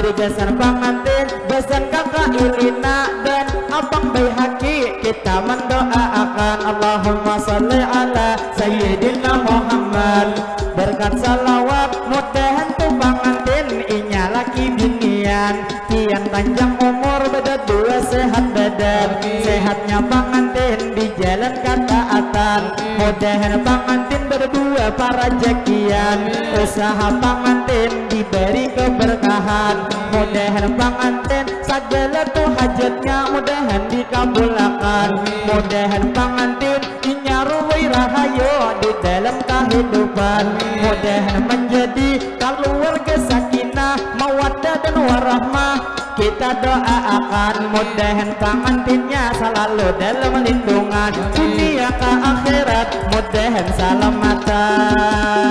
jadi besan pengantin, besan kakak Ilina dan abang Baihaqi. Kita mendoakan Allahumma sholli ala Sayyidina Muhammad. Berkat salawat mudahan tuh pengantin inya laki binian, kian panjang umur beda dua sehat badan. Sehatnya pengantin di jalan ketaatan, mudahan pengantin berdua para jakian. Usaha pengantin diberi keberkahan, mudahan pengantin segala tuh hajatnya mudahan dikabulkan. Mudahan pengantin inyaruhi rahayu di dalam kehidupan, mudahan menjadi keluarga sakinah mawaddah dan warahmah. Kita doakan mudahan pengantinnya selalu dalam lindungan dunia ke akhirat, mudahan selamatan.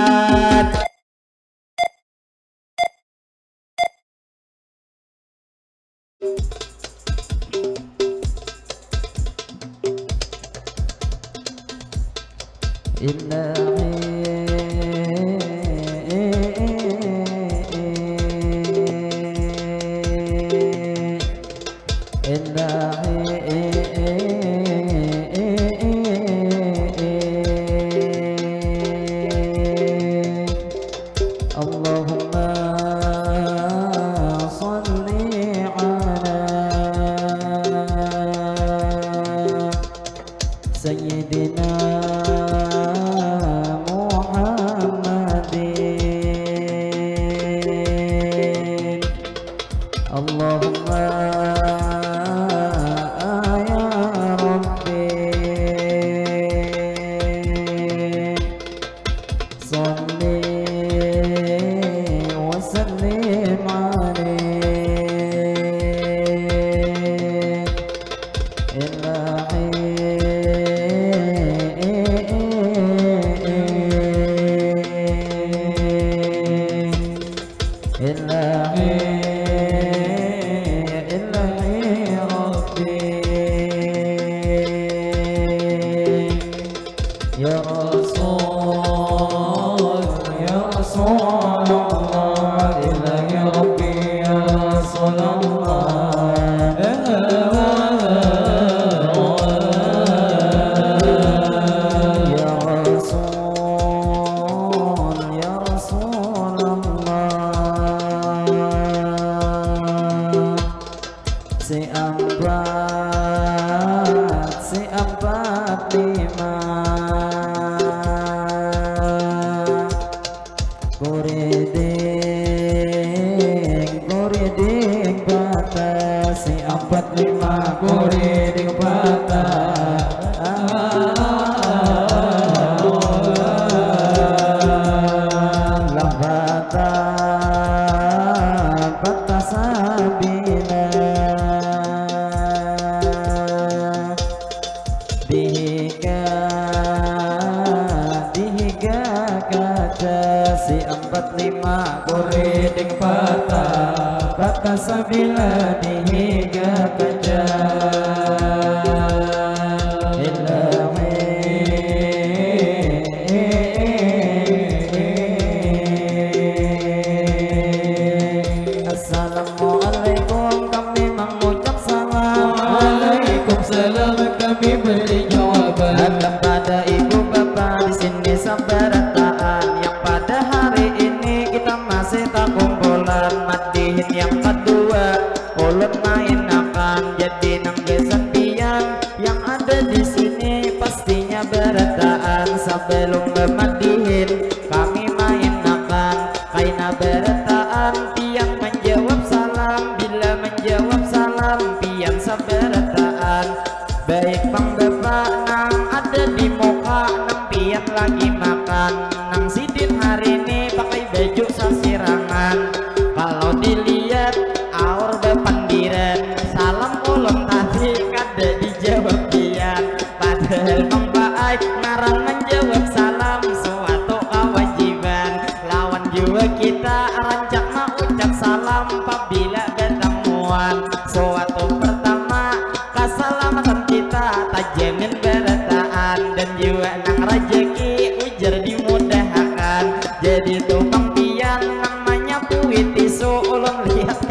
Jadi tukang pian namanya puiti ulun lihat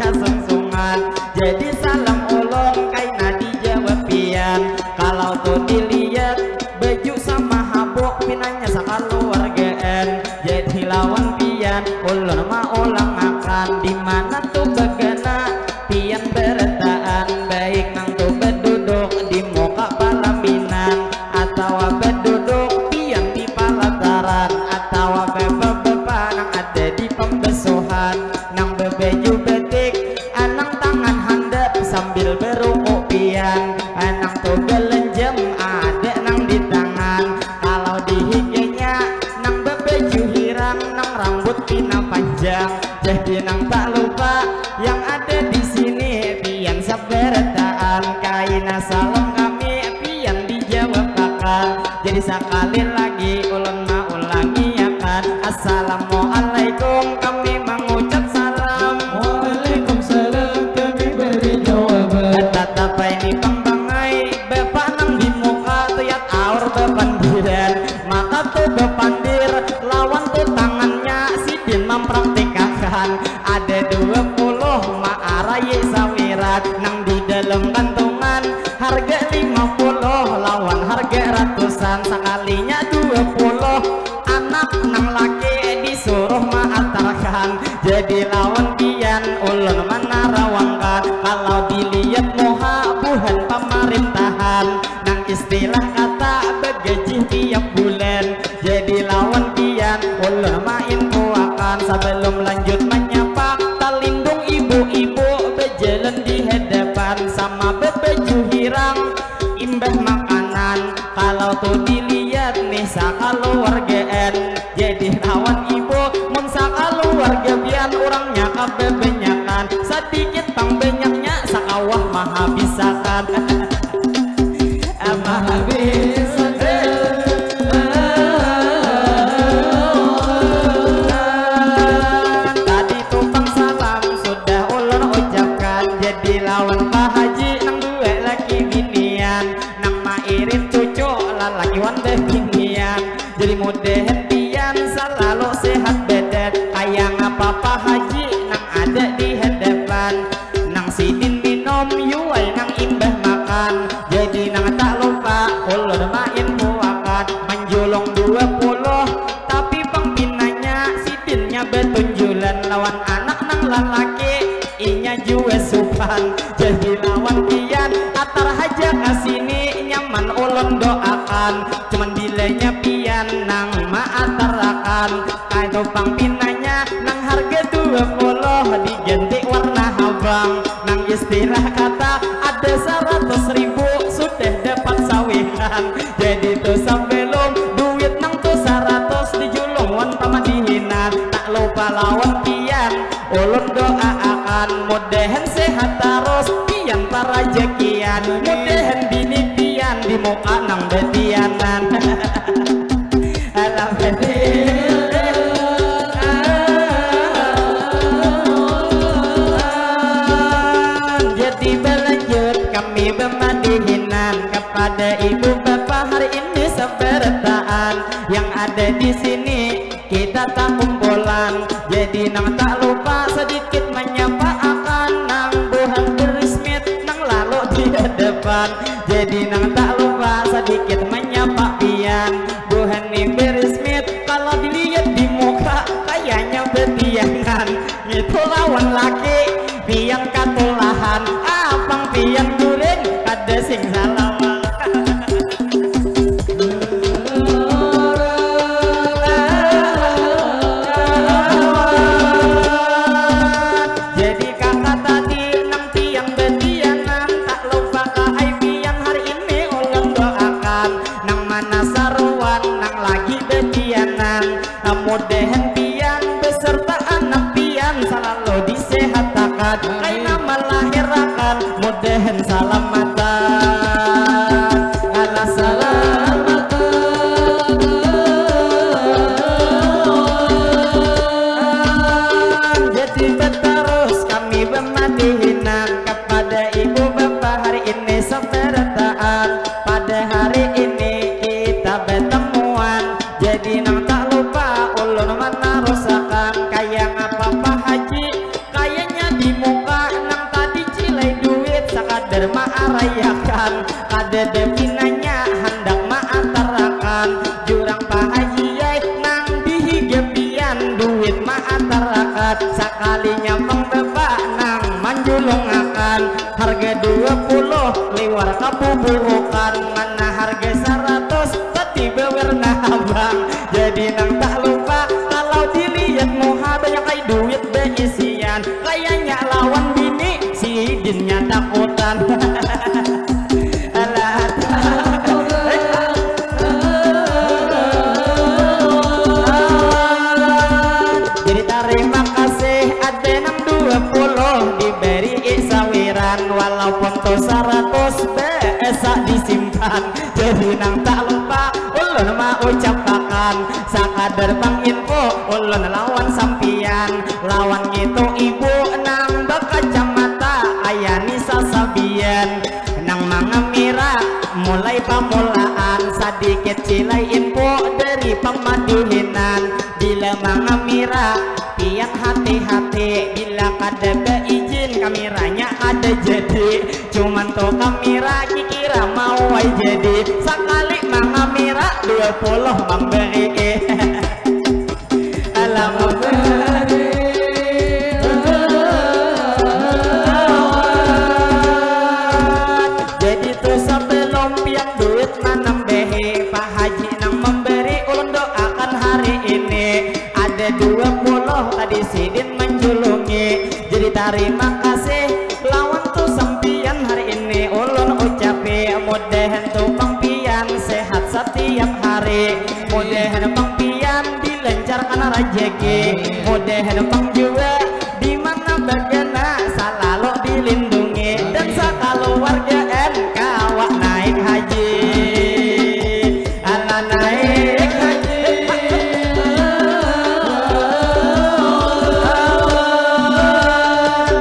jadi salam ulun kaina dijawab pian. Kalau tuh dilihat baju sama habuk pinanya sakaluargaan, jadi lawan pian ulun mau ulang makan. Dimana tuh begana pian beretaan, baik nang tuh berduduk di muka palaminan, atau berduduk pian di palataran, atau beba-beba nang ada di pembesuhan, nang bebeju betik anang tangan handap sambil berukuk pian, anang tuh gelenjem ada nang di tangan. Kalau di higanya nang bebeju hirang, nang rambut pina panjang, jadi nang tak lupa yang ada di sini pian saberetaan. Kaina salam kami pian dijawab kakak, jadi sekali lagi ulun mau ulangi ya kan. Assalamualaikum kami mengucap salam. Waalaikumsalam kami beri jawaban. Tetap ini pembangai bapak nang di muka tiat aur bepandiran, maka tuh bepandir lawan tuh tangannya sidin mempraktikkan. Ada 20 ma'arayi sawirat nang di dalam kantongan, harga 50 lawan harga ratusan. Sekalinya 20 anak nang laki disuruh ma'atarkan, jadi lawan pian ulun mana rawangkan. Kalau dilihat moha buhan pemerintahan, nang istilah kata begaji tiap bulan, jadi lawan pian ulun main kuakan. Sebelum lanjut menyapa talindung ibu-ibu berjalan di hadapan, sama bebeju hirang imbah makanan. Kalau tuh dilihat nih sakaluargaan, jadi lawan ibu mun sakaluarga pian orangnya kabeh benyakan, sedikit pang banyaknya sakawah maha bisakan. Maha bisakan. Tadi tuh pang salam sudah ulun ucapkan, jadi lawan Pak Haji nang duwe laki binian, nang mairin cucu lalaki wanda binian, jadi mudahan pian selalu sehat badan. Ayang apa Pak Haji nang ada di hadapan, nang sidin minum yuai nang imbah makan, jadi nang tak lupa ulun main buakan. Menjulung 20 tapi pengpinanya sidinnya betunjulan, lawan anak nang lalaki inya juwe supan, jadi lawan pian atar haja kasini nyaman ulun doakan. Cuman bilanya pian nang maatarakan, kaitu pangpinanya nang harga 20 diganti warna abang, nang istilah kata ada 100.000 sudah dapat sawihan, jadi tuh sebelum duit nang tuh 100 dijulung wan pamadihinan. Tak lupa lawan pian ulun doakan, mudahan sehat terus pian para jekian, mudahan bini pian di muka nang betianan. Alhamdulillah. Jadi berlanjut kami bermadihinan kepada ibu bapak hari ini sebertaan, yang ada di sini kita tak kumpulan, jadi nang tak lupa sedikit menyapa akan nang buhan berismit nang lalu di depan, jadi nang tak lupa sedikit menyapa pian buhan berismit. Kalau dilihat di muka kayaknya betiangan, itu lawan laki pian katulahan, apang pian guling kada sing salah. Mudahan pian beserta anak pian selalu disehatakan, kaina melahirakan mudahan salamatan ala salamatan. Jadi terus kami bermadihinan kepada ibu bapak hari ini sebertaan, pada hari ini kita bertemuan, jadi nang tak lupa ulun mana rusakan. Kayak apa Pak Haji kayaknya di muka nang tadi cilai kader ma'arayakan kada depinanya hendak ma'atarakan jurang pahajiyai nang dihigepian duit ma'atarakat sakalinya pengbepak nang manjulungakan harga 20 liwar kabuburukan mana harga 100 tadi bewerna abang jadi nang tak lupa kalau dilihat muha banyak kaya duit beisian kayaknya lawan bini si dinnya takutan jadi terima kasih ada nang 20 diberi isawiran walaupun tuh 100 biasa disimpan jadi nang tak lupa ulun mau ucapkan sakadar pang info ulun lawan sampian lawan gitu ibu nang bekacamata ayani sasabian nang mangamira mulai pamulaan sedikit cilai info dari pemaduhinan bila mangamira pian hati-hati bila kada beizin kameranya ada jadi cuman tuh kamera kikira mau ay jadi sekali mangamira 20 memberi alamak jadi tuh sebelum pian duit manambehe Pak Haji nang memberi ulun doakan hari ini ada 20 tadi sidin menjulungi jadi terima kasih lawan tuh sampian hari ini ulun ucapi mudahan tuh pangpian sehat setiap hari mudahan pangpian dilancarkan rezeki mudahan pang juga di mana bagana selalu dilindungi dan sakaluargaan kawak naik haji ala naik haji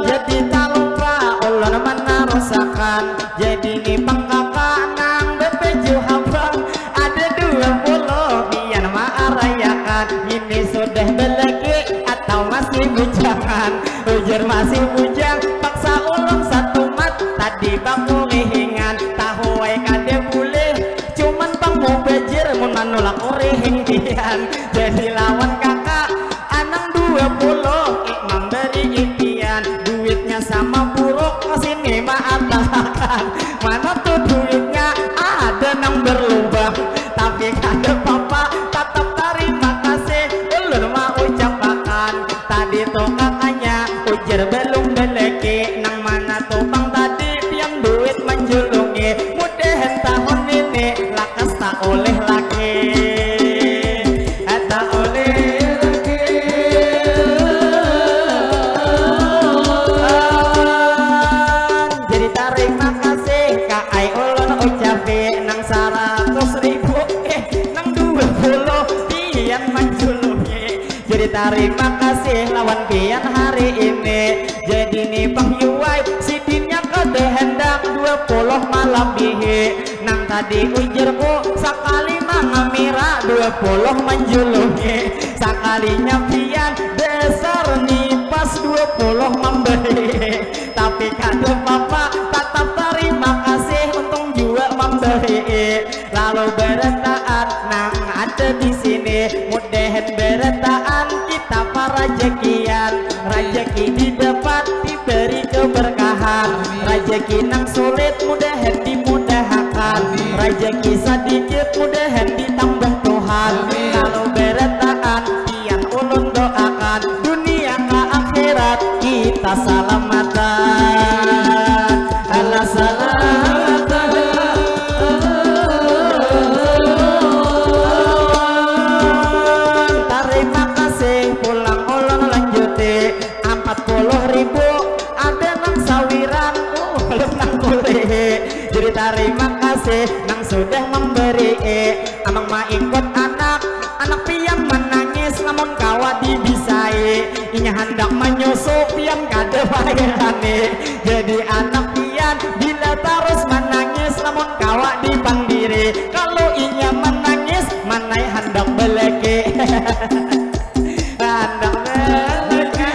jadi tak lupa ulun menarusakan jadi nih pangkaka nang bepeju habang ada 20 pian ma'arayakan ini sudah belagi atau masih bujangan ujar masih bujang paksa ulun satu mat tadi baku rehingan tahu ay kade boleh cuman pangmu bejir mun manulak orehing pian jadi lawan kakak anang 20 ikmam beri impian duitnya sama buruk kesini maatakan mana tuh duitnya ada nang berlubang tapi kada papa tetap terima kasih ulun mau ucapkan tadi tuh kakaknya ujar belum beleki nang mana tuh pang tadi pian duit menjulungi mudahan tahun ini lakas tak oleh lagi tak oleh lagi jadi terima kasih kak ai ulun ucapi nang 100.000 nang 20 pian menjulungi jadi terima kasih lawan pian hari ini jadi nih pang yuai sidinnya kada hendak 20 malam bihi nang tadi ujarku sekali mangamira 20 menjulungi sekalinya pian besar nih pas 20 memberi tapi kada papa tetap terima kasih untung juga memberi lalu beretaan nang ada di sini mudahan beretaan kita para rezekian rezeki di depan diberi keberkahan rezeki nang sulit mudahan dimudahkan rezeki sedikit mudahan ditambah Tuhan kalau beretaan pian ulun doakan dunia ke akhirat kita salamatan ala salamatan terima kasih pulang ulun lanjuti 40.000 ada nang sawiran belum nang boleh jadi terima kasih nang sudah memberi amang ma ikut anak pian menangis namun kawa dibisai inya hendak menyusup pian kada bayarane jadi anak pian bila terus menangis namun kawa dipandiri kalau inya menangis manai hendak beleki hendak beleki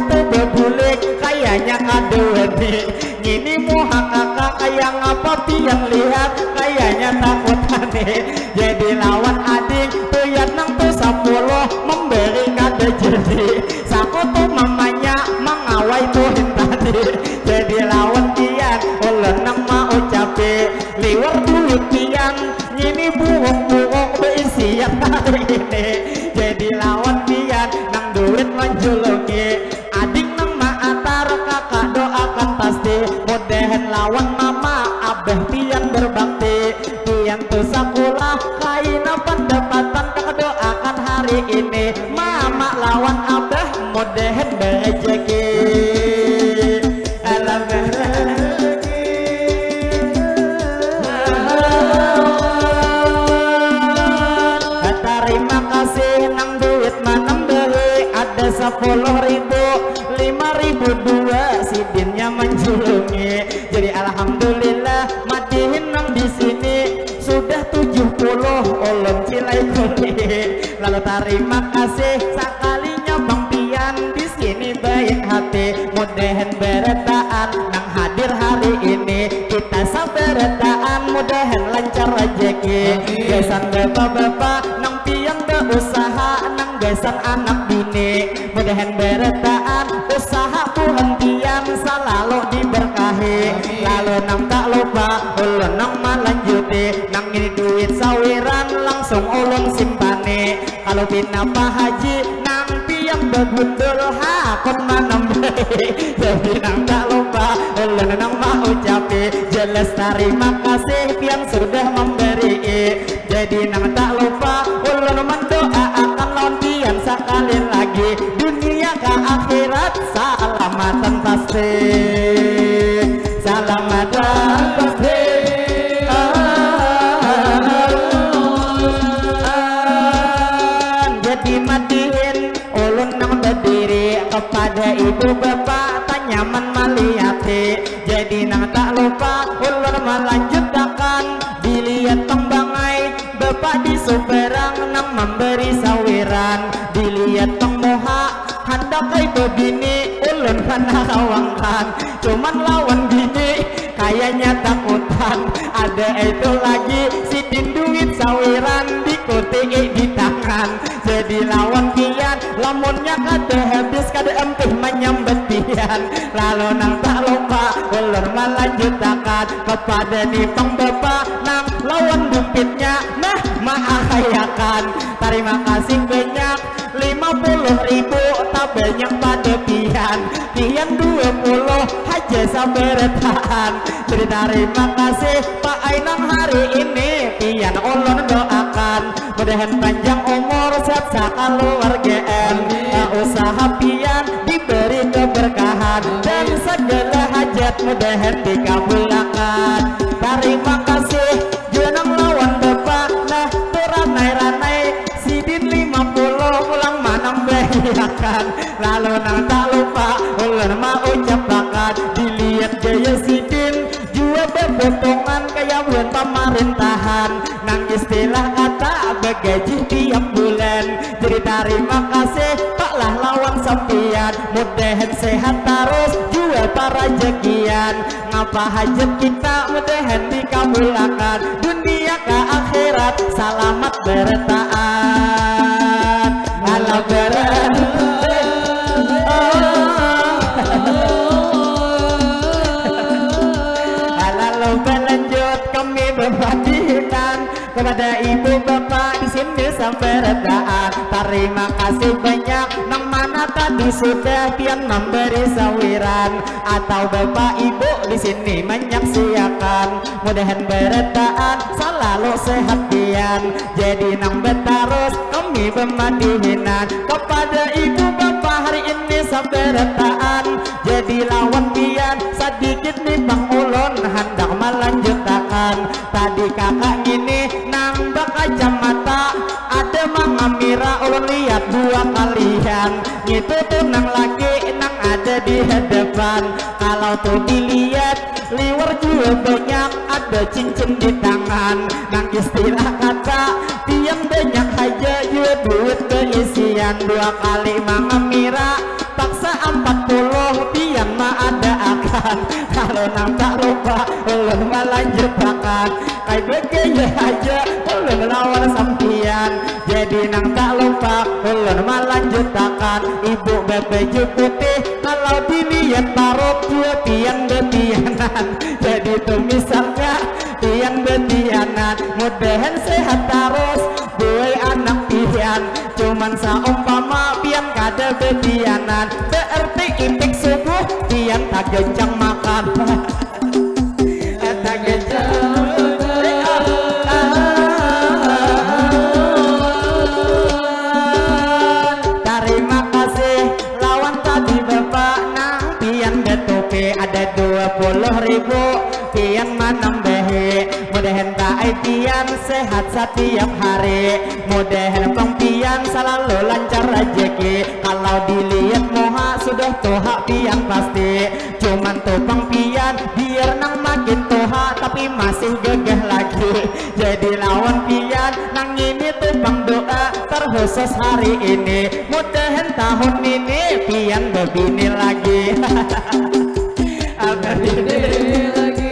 tuh bebulik kayaknya kaduani. Ini muha kakak kayak ngapa pian lihat kayaknya takut aneh. Jadi lawan adik tuh ya nang tuh 10 memberi kado jadi. Saku tuh mamanya mengawai tuh tadi. Jadi lawan pian ulun nang mau ucape liwar duit pian. Ini buuk-buuk beisian hari ini. Jadi lawan pian nang duit menjulungi. Adik nang maatar kakak doakan pasti. Mudahan lawan mama abah pian berbakti. Pian tuh sekolah kaina pendapatan kakak doakan hari ini. Mama lawan abah mudahan berejeki. Terima kasih nang duit manam beli ada 10.000 5.000 dua sidinnya menjulungi. Jadi alhamdulillah madihin nang di sini sudah 70 ulun cilai kuli. Lalu terima kasih sekalinya Bang Pian di sini baik hati. Mudahan beretaan nang hadir hari ini kita saberetaan mudahan lancar rezeki. Gesan bapak-bapak nang pian berusaha nang gesan anak bini. Mudahan beretaan usaha hentian selalu diberkahi. Lalu nang tak lupa ulun nang melanjuti nang ini duit sawiran langsung ulun simpani. Kalau pina Pak Haji nang pian begundul hakon manambe. Jadi nang tak lupa ulun nang mau ucapi jelas terima kasih pian sudah memberi. Jadi nang tak lupa ulun mendoakan lawan pian sekali lagi dunia ke akhirat salamatan pasti. Salamatan pasti. Jadi madihin ulun nang berdiri kepada ibu bapak tanyaman maliati. Jadi nang tak lupa ulun melanjutkan dilihat tembangai bapak di Suberang nang memberi sawiran. Dilihat tengmoha hendak kai begini ulun kana kawangkan. Cuman lawan bini kayaknya takutan. Ada itu lagi sidin duit sawiran dikuti di tangan. Jadi lawan pian lamunnya kada habis kada empih menyambet pian. Lalu nang tak lupa ulun melanjutkan kepada nipang bapak nang lawan dumpitnya nah maahayakan. Terima kasih banyak 50.000 tak banyak pada pian. Pian 20 aja saberetaan. Jadi terima kasih Pak Ainang hari ini pian ulun doakan mudahan panjang umur sehat keluargaan. Usaha pian diberi keberkahan dan segala hajat mudahan dikabulkan. Terima kasih jenang lawan bapak nah teranai-ranai sidin 50 ulang manam bayakan. Lalu nang tak lupa ulun mau ucapakan dilihat jaya sidin jua berpotongan kayak buat pemerintahan nang istilah kata begaji tiap bulan. Jadi terima kasih Pak lah lawan sampian mudahan sehat terus jua para jekian. Ngapa hajat kita mudahan dikabulkan dunia ke akhirat selamat beretaan. Ala Lalu berlanjut kami berbadikan kepada ibu bapak di sini sampai redaan. Terima kasih banyak nang mana tadi sudah pian memberi sawiran atau bapak ibu di sini menyaksikan. Mudahan beredaan selalu sehat pian. Jadi nang betarus kami bermadihinan kepada ibu bapak hari ini sampai redaan. Jadi lawan pian sedikit nih bang ulun hendak melanjutkan. Tadi kakak gini nang bak kacamata ada mangamira ulun lihat dua kalian. Gitu tuh nang laki nang ada di hadapan. Kalau tuh dilihat liwar juga banyak ada cincin di tangan. Nang istilah kata pian banyak aja juga duit keisian. Dua kali mangamira paksa 40 pian ma ada akan kalau nang tak lupa ulun melanjutkan kai bege ya aja ulun lawan sampian jadi nang tak lupa ulun melanjutkan ibu bebek putih kalau dilihat parut dua pian betianan jadi tuh misalnya pian betianan mudahan sehat terus dua anak pian cuman saumpama pian kada betianan berarti impik subuh pian tak gencang makan tak gencang terima kasih lawan tadi bapak nang pian betupe ada 20.000 pian manambehe mudahan tak pian sehat setiap hari mudahan pian selalu lancar rezeki kalau dilihat moha sudah toha pian pasti cuman topang pian biar nang makin toha tapi masih gagah lagi jadi lawan pian nang ini topang doa terkhusus hari ini mudahan tahun ini pian bebini lagi bebini lagi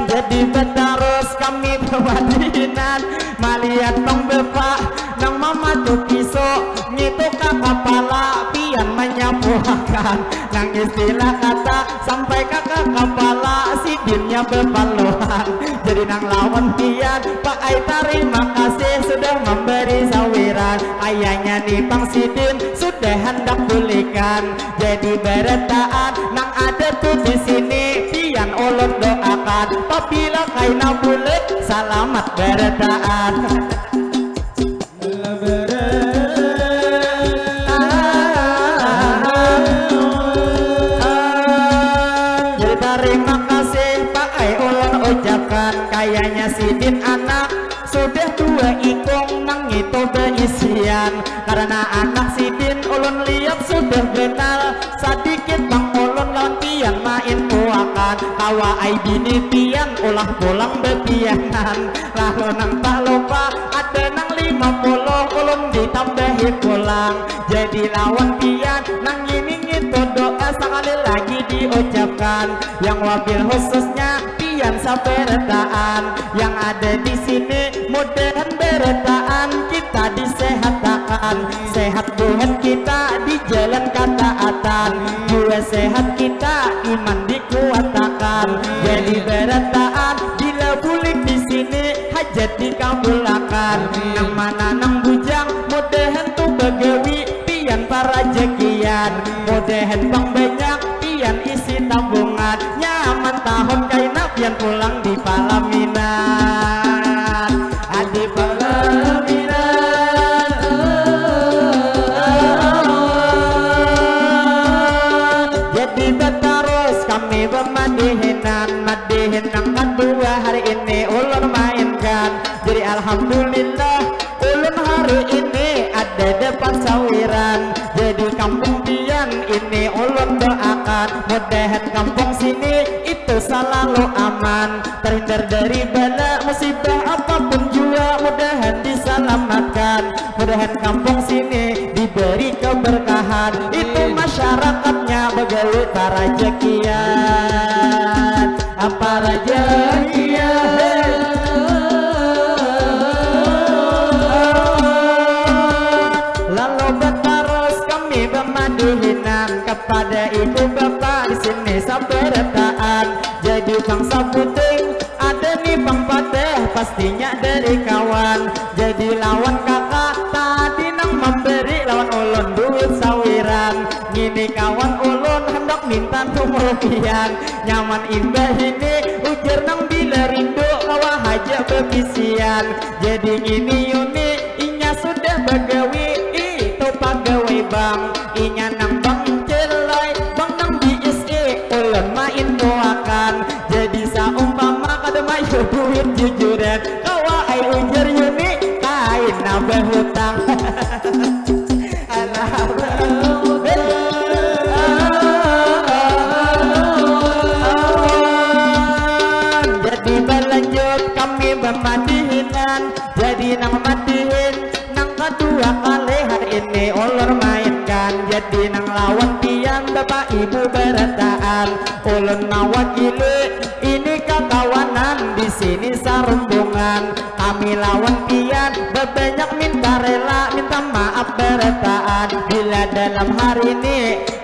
jadi betarus kami berwadinan malihat bang bapak nang mama tuh pisau ngitu ke kepala pian menyapuakan nang istilah kata sampai kakak kepala sidinnya bepaluan jadi nang lawan pian Pak Ai terima kasih sudah memberi sawiran ayahnya nih Bang Sidin sudah hendak pulihkan jadi beretaan nang ada tuh di sini pian ulun doakan apabila kaina bulet selamat beretaan terima kasih Pak Ai ulun ucapkan kayaknya Sidin anak sudah 2 ikung nang itu berisian karena anak Sidin ulun lihat sudah kenal sedikit bang ulun lawan pian main puakan kawa ai bini pian ulah pulang bepianan lalu nang tak lupa ada nang 50 ulun ditambahi pulang jadi lawan pian nang ini itu doa sekali lagi diucapkan yang wabil khususnya pian saberetaan yang ada di sini mudahan beretaan kita disehatkan sehat buat kita di jalan ketaatan dua sehat kita iman dikuatakan jadi beretaan bila bulik di sini hajat dikabulakan nang mana nang bujang mudahan tuh begawi pian para jekian mudahan bang banyak pian isi tabungan nyaman tahun kaina pian pulang di palaminan adi palaminan jadi betarus kami bermadihinan madihin nang kedua hari ini ulun mainkan jadi alhamdulillah ulun hari ini ada depan sawiran jadi kampung pian ini ulun doakan mudahan kampung sini itu selalu aman terhindar dari bala musibah apapun jua mudahan diselamatkan mudahan kampung sini diberi keberkahan itu masyarakatnya begawi para jekian apa rezekian lalu betarus kami bermadihinan kepada ibu bapak di sini saberetaan jadi bangsa puting ada nih bang pateh pastinya dari kawan jadi lawan kakak tadi nang memberi lawan ulun duit sawiran ngini kawan ulun hendak minta nomor pian nyaman imbah ini ujar nang bila rindu kawa haja bebisian jadi ngini yuni inya sudah begawi itu pegawai bang inya nang bang celai bang nang BSE ulun main doakan jadi saumpama kada mayu duit jujuran kawa ai ujar yuni kain nambah hutang jadi berlanjut kami bermadihinan jadi nang mati ulun mainkan. Jadi nang lawan pian bapak ibu berataan, ulun mawakili ini kakawanan, di sini sarumbungan. Kami lawan pian bebanyak minta rela, minta maaf berataan. Bila dalam hari ini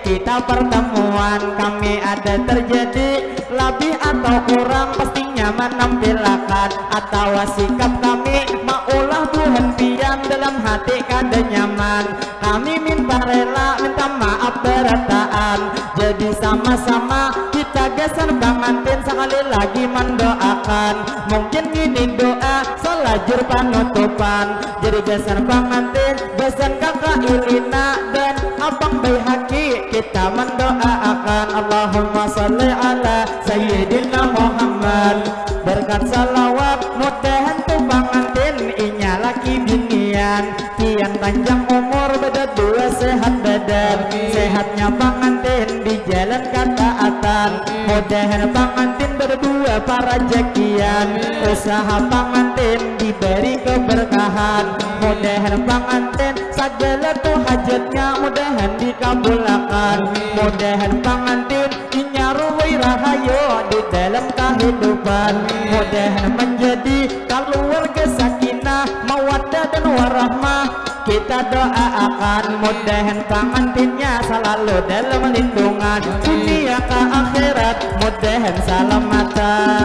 kita pertemuan, kami ada terjadi lebih atau kurang, pastinya menampilkan atau sikap kami maulah Tuhan pian dalam hati kada nyaman. Kami minta rela, minta maaf berataan. Jadi sama-sama kita gesan bangantin, sekali lagi mendoakan. Mungkin ini doa selajur penutupan. Jadi gesan bangantin, gesan kakak Ilina dan abang Baihaqi, kita mendoakan. Allahumma sholli ala Sayyidina Muhammad. Berkat salawat mudahan tu bangantin inya laki binian, pian panjang umur berdua sehat badan. Sehatnya bangantin di jalan ketaatan, mudahan bangantin berdua para jakian. Usaha bangantin diberi keberkahan, mudahan bangantin segala tu hajatnya mudahan dikabulkan. Mudahan bangantin inya ruhai rahayu di dalam kehidupan, mudahan menjadi keluarga sakinah mawaddah dan warahmah. Kita doakan mudahan pengantinnya selalu dalam lindungan dunia ke akhirat, mudahan salamatan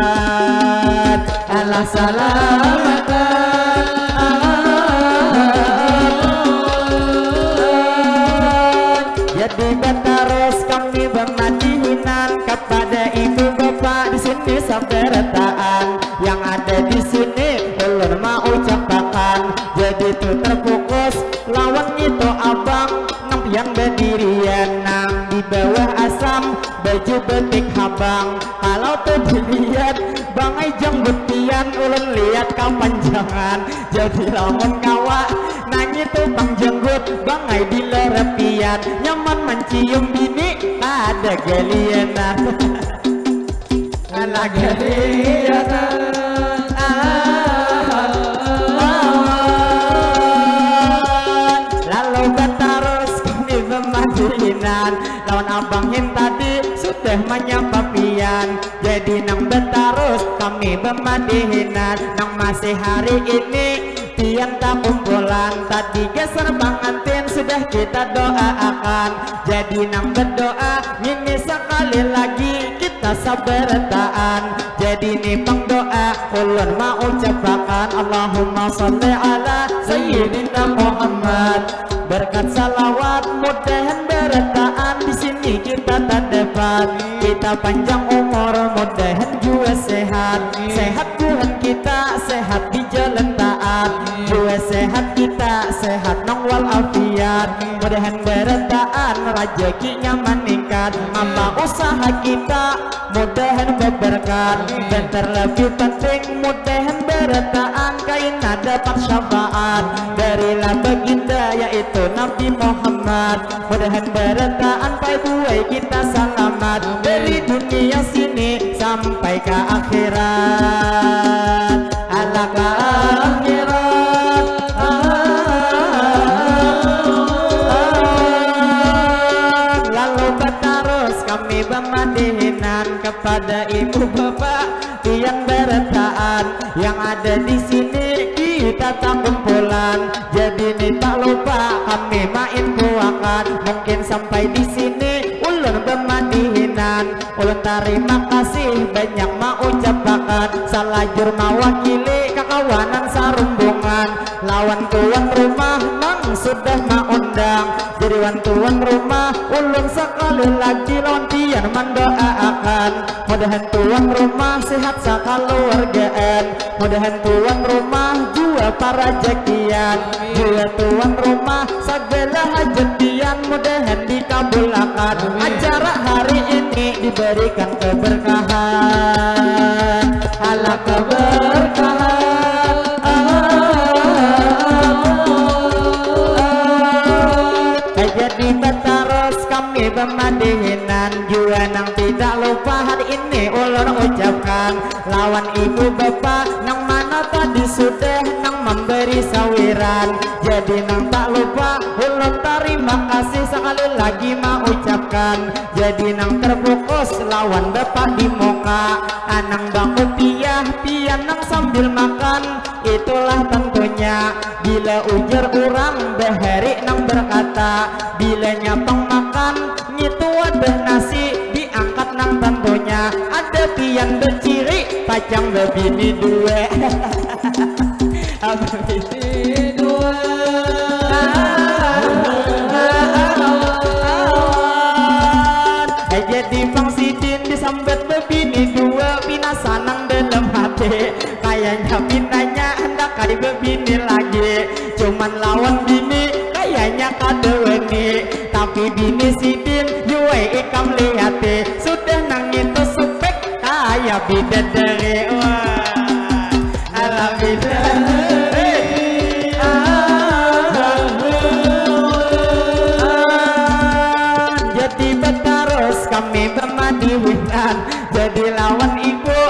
ala salamatan. Jadi terus kami bermadihinan kepada ibu bapak di sini sabarataan. Yang ada di sini ulun mau ucapkan, jadi tu terfokus lawan itu abang nang yang berdirian nang di bawah asam baju betik habang. Kalau tuh dilihat bangai janggut pian ulun lihat kepanjangan. Jadi lamun kawa nanyi tuh bang jenggut bangai di lerepian, nyaman mencium bini ada galianan. Anak galianan lalu terus kami bermadihinan lawan abang yang tadi sudah menyapa pian. Jadi nang betarus kami bermadihinan nang masih hari ini pian tak kumpulan. Tadi geser bangantin sudah kita doakan. Jadi nang berdoa ini sekali lagi kita sabarataan. Jadi ini pang doa ulun mau ucapkan. Allahumma sholli ala Sayyidina Muhammad. Berkat salawat mudahan berataan di sini kita tak dapat. Kita panjang umur mudahan juga sehat. Sehat Tuhan kita sehat di jalan taat. Juga sehat kita sehat nang walafiat. Mudahan berataan rezekinya meningkat. Apa usaha kita mudahan berberkat. Dan terlebih penting mudahan berataan kaina dapat syafaat dari baginda yaitu Nabi Muhammad. Mudahan berataan pai buai kita selamat dari dunia sini sampai ke akhirat. Ala ke akhirat. Lalu bertarus kami bermadihinan kepada ibu bapak yang berataan. Yang ada di sini kita tak kumpulan. Jadi ini tak lupa kami main kuakan. Mungkin sampai di sini ulun bermadihinan. Ulun terima kasih banyak mau ucapkan. Salajur mawakili kakawanan sarumbungan. Lawan tuan rumah nang sudah maundang. Jadi wan tuan rumah ulun sekali lagi lawan pian mendoakan. Mudahan tuan rumah sehat sakaluargaan. Mudahan tuan rumah juga para jakian. Juga tuan rumah segala hajat pian mudahan dikabulkan. Acara hari ini diberikan keberkahan. Ala keberkahan. Jadi bertarus kami bermadihinan. Juga nang tidak lupa hari ini ulun ucapkan. Lawan ibu bapak nang mana tadi sudah nang memberi sawiran. Jadi nang tak lupa ulun tarik terima kasih sekali lagi mau ucapkan. Jadi nang terfokus lawan bapak di muka. Anang bangku pian nang sambil makan. Itulah tentunya bila ujar orang beheri nang berkata. Bila nyapang makan ngitu wadah nasi diangkat nang tentunya. Ada pian berciri pacang bebini dua. Bebini dua. Jadi Bang Sidin disambet bebini dua. Pina sanang dalam hati. Kayaknya pinanya hendak kali bebini lagi. Cuman lawan bini kayaknya kadeweni. Tapi bini Sidin yuwe ikam lihati. Sudah nang itu supek kaya bidadari. Wah ala bidadari. Jadi betarus kami bermadiwinan. Jadi lawan ibu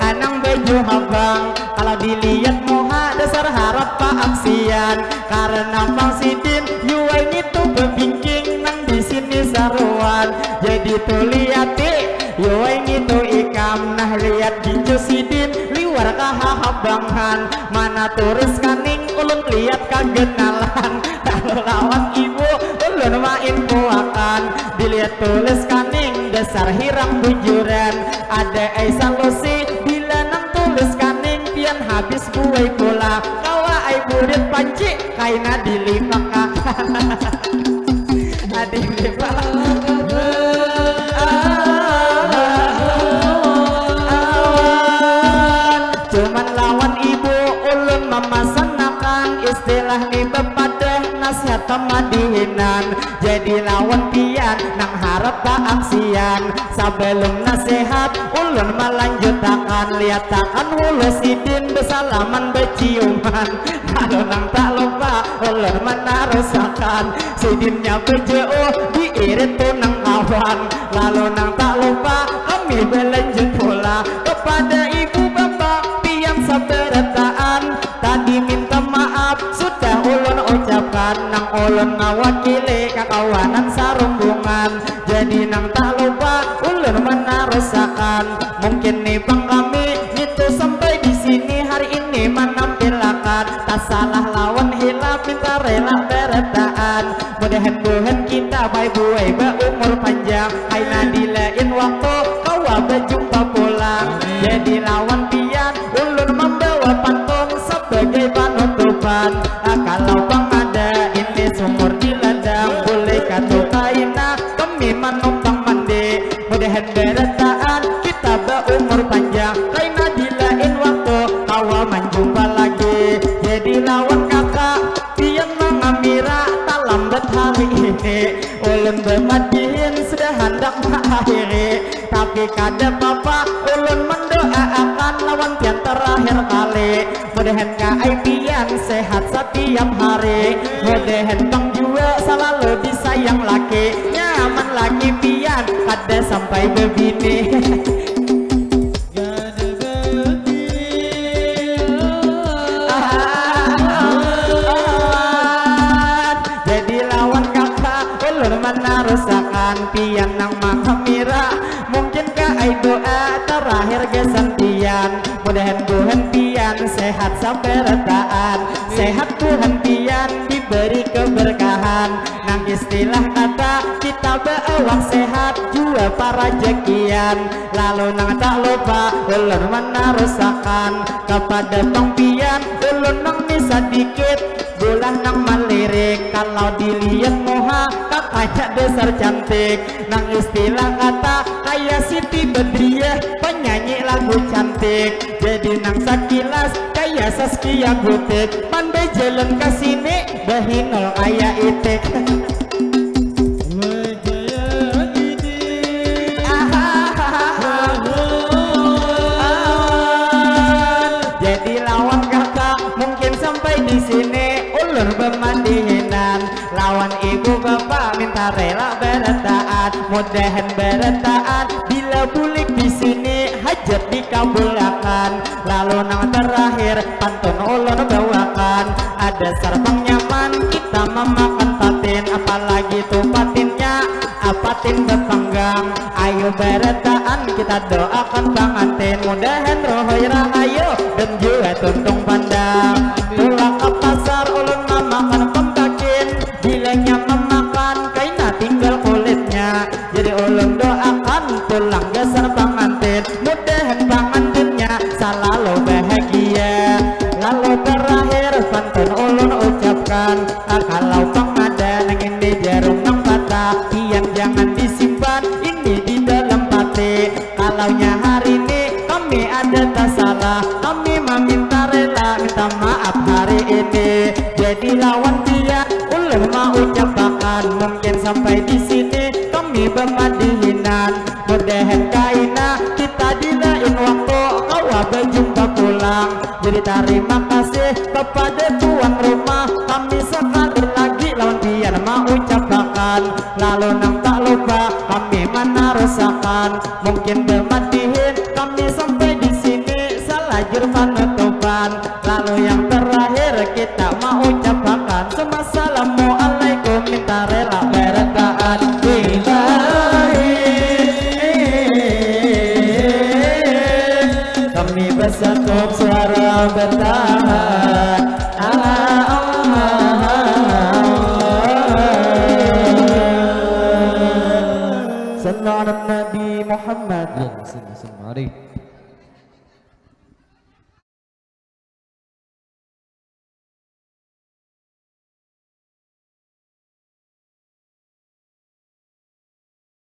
anang baju habang. Kalau dilihat moha dasar harap pak aksian. Karena Bang Sidin yuai itu berbingking nang di sini saruan. Jadi tuh liati yuai itu ikam. Nah lihat gincu Sidin liwar kahahabangan. Mana turis kaning ulun lihat kagenalan. Kalau lawan ibu ulun main kuakan. Dilihat tulis kaning dasar hirang bujuran. Ada Aisyah Lucy bila nang tulis kaning pian habis buai pula. Kawa ai burit panci kaina dilipakan. Adik lipakan. Cuman lawan ibu ulun memasanakan. Istilah ni bepadah nasihat pemadihinan. Jadi lawan pian nang harap tak aksian. Sebelum nasihat ulun melanjutakan. Liatakan hulu Sidin bersalaman berciuman. Kalau nang tak lupa ulun menarusakan. Sidinnya berjauh diirit tunang kawan. Lalu nang tak lupa kami berlanjut pula kepada ibu bapak pian sabarataan. Tadi minta maaf sudah ulun ucapkan. Nang ulun ngawakili kakawanan sarumbungan. Jadi nang tak lupa ulun menarusakan. Mungkin nih bang kami itu sampai di sini hari ini menampilkan. Tak salah lawan hilaf minta rela beretaan. Mudah-mudahan kita baik buai berumur panjang. Aina dilain waktu kawa berjumpa pulang. Jadi lawan pian ulun membawa pantun sebagai penutupan. Kalau bang ada ini sumur di ladang. Boleh katu kaina kami menumpang mandi. Mudahan beretaan kita berumur panjang. Kaina dilain waktu kawa menjumpa lagi. Jadi lawan kakak pian mengamira tak lambat hari ini. Ulun bermadihin sudah hendak mengakhiri. Tapi kada papa ulun mendoakan lawan pian terakhir kali. Mudahan kai pian sehat setiap hari. Mudahan bang juga selalu disayang laki. Nyaman laki pian kada sampai bebini. Jadi lawan kakak ulun menarusakan. Pian nang mahamira mungkin kai doa terakhir gesantian. Mudahan Tuhan pian sehat sampai retaan. Sehat Tuhan pian diberi keberkahan. Nang istilah kata kita berawak sehat jua para jekian. Lalu nang tak lupa ulun menarusakan kepada bang pian. Ulun nang bisa dikit bulan nang melirik. Kalau dilihat moha kakaknya dasar cantik. Nang istilah kata kayak Siti Badriah penyanyi lagu cantik. Jadi nang sakilas kayak Saskia Butik. Pandai jalan kesini bahinol kayak itik. Jadi lawan kakak mungkin sampai di sini ulun bermandihinan. Lawan ibu bapak minta rela beretaan. Mudahan beretaan bila bulik di sini hajat dikabulkan. Lalu nang terakhir pantun ulun bawakan. Ada sarbang nyaman kita memakan patin. apalagi tuh patinnya apatin berpanggang. Ayo beretaan kita doakan pengantin, mudahan rohoi rahayu dan juga tuntung pandang. Pulang ke pasar ulun memakan pembakin, bilangnya memakan kaina tinggal kulitnya. Jadi ulun doakan pulang geser pengantin, mudahan pengantinnya selalu bahagia. Lalu terakhir pantun ulun ucapkan, kalau pengadan ini jarum yang patah, kian jangan disimpan ini di dalam hati. Kalaunya hari ini kami ada tak salah, kami meminta rela minta maaf hari ini. Jadi lawan dia ulun mau ucapkan, mungkin sampai di sini kami bermadihinan. Mudahan kaina kita di lain waktu kau berjumpa pulang. Jadi terima kasih kepada tuan rumah, kami sekali lagi lawan dia mau ucapkan. Lalu nang tak lupa kami menarusakan, mungkin bermadihin kami sampai di sini salajur penutupan. Lalu yang terakhir kita mau ucapkan, Assalamualaikum minta rela